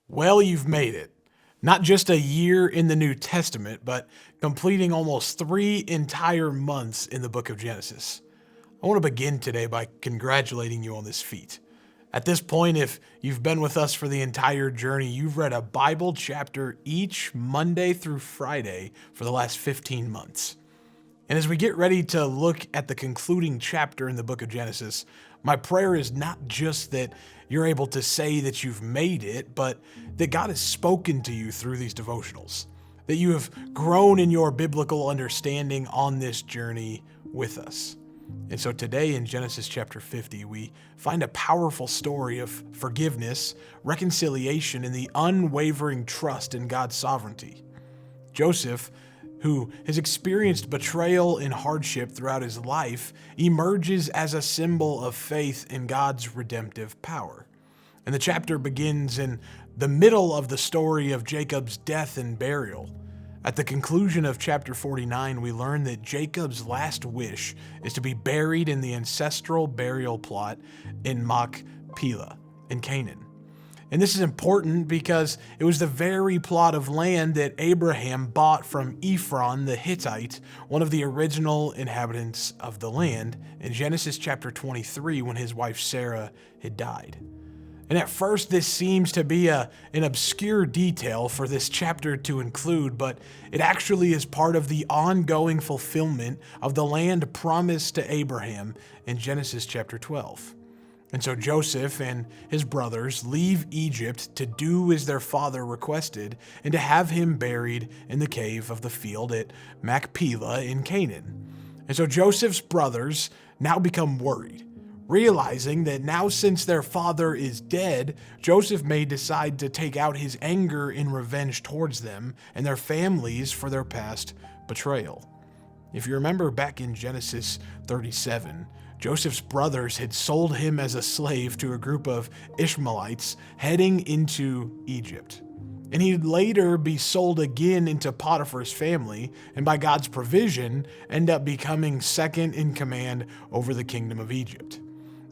Well, you've made it. Not just a year in the New Testament, but completing almost 3 entire months in the book of Genesis. I want to begin today by congratulating you on this feat. At this point, if you've been with us for the entire journey, you've read a Bible chapter each Monday through Friday for the last 15 months. And as we get ready to look at the concluding chapter in the book of Genesis, my prayer is not just that you're able to say that you've made it, but that God has spoken to you through these devotionals, that you have grown in your biblical understanding on this journey with us. And so today in Genesis chapter 50, we find a powerful story of forgiveness, reconciliation, and the unwavering trust in God's sovereignty. Joseph, who has experienced betrayal and hardship throughout his life, emerges as a symbol of faith in God's redemptive power. And the chapter begins in the middle of the story of Jacob's death and burial. At the conclusion of chapter 49, we learn that Jacob's last wish is to be buried in the ancestral burial plot in Machpelah in Canaan. And this is important because it was the very plot of land that Abraham bought from Ephron the Hittite, one of the original inhabitants of the land, in Genesis chapter 23 when his wife Sarah had died. And at first this seems to be an obscure detail for this chapter to include, but it actually is part of the ongoing fulfillment of the land promised to Abraham in Genesis chapter 12. And so Joseph and his brothers leave Egypt to do as their father requested and to have him buried in the cave of the field at Machpelah in Canaan. And so Joseph's brothers now become worried, realizing that now since their father is dead, Joseph may decide to take out his anger in revenge towards them and their families for their past betrayal. If you remember back in Genesis 37, Joseph's brothers had sold him as a slave to a group of Ishmaelites heading into Egypt. And he'd later be sold again into Potiphar's family, and by God's provision, end up becoming second in command over the kingdom of Egypt.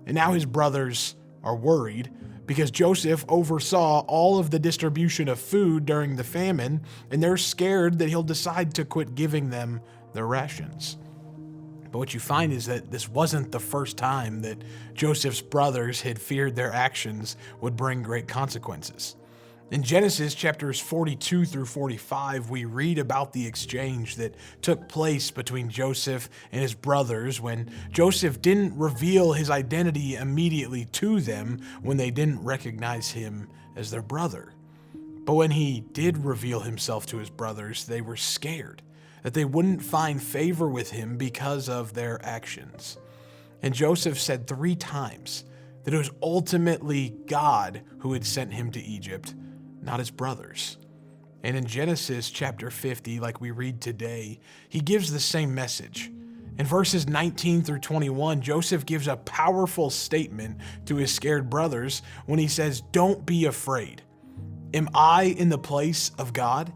And now his brothers are worried because Joseph oversaw all of the distribution of food during the famine, and they're scared that he'll decide to quit giving them their rations. But what you find is that this wasn't the first time that Joseph's brothers had feared their actions would bring great consequences. In Genesis chapters 42 through 45, we read about the exchange that took place between Joseph and his brothers when Joseph didn't reveal his identity immediately to them when they didn't recognize him as their brother. But when he did reveal himself to his brothers, they were scared that they wouldn't find favor with him because of their actions. And Joseph said 3 times that it was ultimately God who had sent him to Egypt, not his brothers. And in Genesis chapter 50, like we read today, he gives the same message. In verses 19 through 21, Joseph gives a powerful statement to his scared brothers when he says, "Don't be afraid. Am I in the place of God?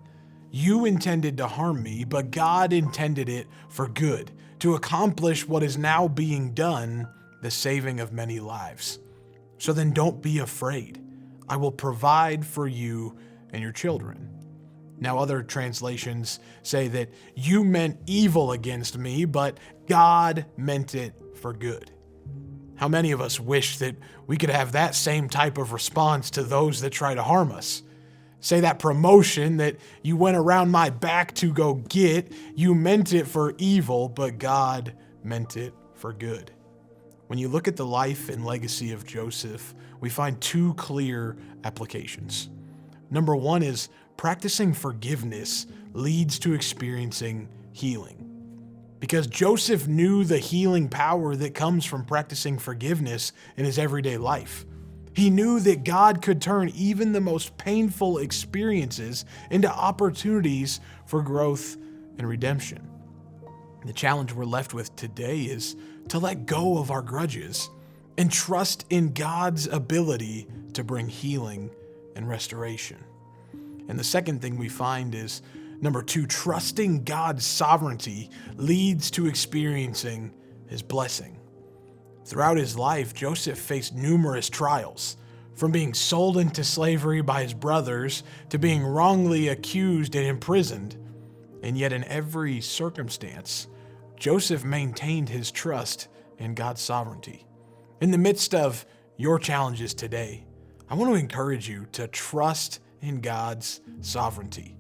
You intended to harm me, but God intended it for good, to accomplish what is now being done, the saving of many lives. So then don't be afraid. I will provide for you and your children." Now other translations say that you meant evil against me, but God meant it for good. How many of us wish that we could have that same type of response to those that try to harm us? Say that promotion that you went around my back to go get, you meant it for evil, but God meant it for good. When you look at the life and legacy of Joseph, we find 2 clear applications. Number 1 is practicing forgiveness leads to experiencing healing. Because Joseph knew the healing power that comes from practicing forgiveness in his everyday life. He knew that God could turn even the most painful experiences into opportunities for growth and redemption. The challenge we're left with today is to let go of our grudges and trust in God's ability to bring healing and restoration. And the second thing we find is, number 2, trusting God's sovereignty leads to experiencing his blessing. Throughout his life, Joseph faced numerous trials, from being sold into slavery by his brothers to being wrongly accused and imprisoned. And yet in every circumstance, Joseph maintained his trust in God's sovereignty. In the midst of your challenges today, I want to encourage you to trust in God's sovereignty.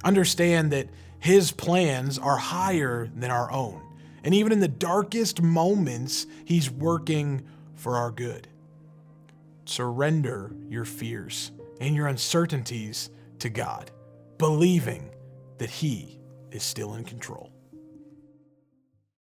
Understand that his plans are higher than our own. And even in the darkest moments, he's working for our good. Surrender your fears and your uncertainties to God, believing that he is still in control.